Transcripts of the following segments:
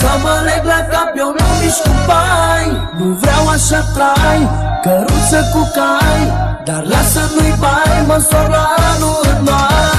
Să mă leg la cap, eu nu mișc cu pai. Nu vreau așa trai, căruță cu cai, dar lasă nu-i bai, măsor la anul în mai.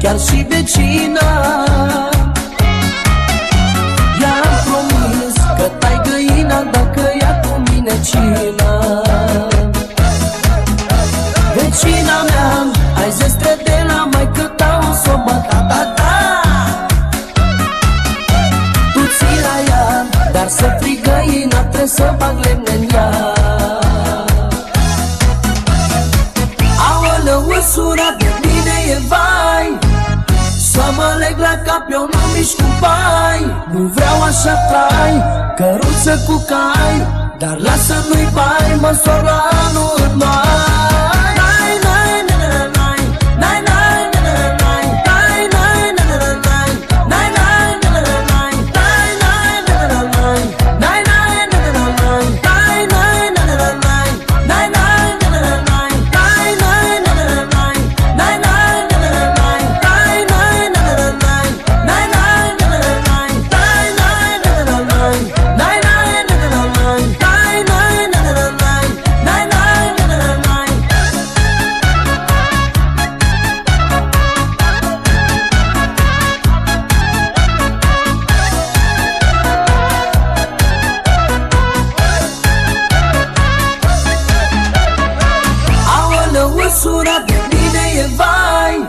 Chiar și vecina i-am promis că tai găina dacă ia cu mine cina. Vecina mea, ai zestre de la maică ta, o s-o băta. Tu ții la ea, dar să frig găina, trebuie să bag lemne în ea. Aoleu, sura, de mine e vai. Să mă leg la cap, eu nu mișc cu pai. Nu vreau așa trai, căruță cu cai, dar lasă nu-i bai, măsor la anul în mai. Sura, de mine e vai.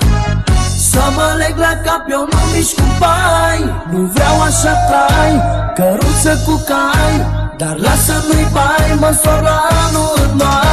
Să mă leg la cap, eu nu mișc cu pai. Nu vreau așa trai, căruță cu cai, dar lasă nu-i bai, măsor la anul în mai.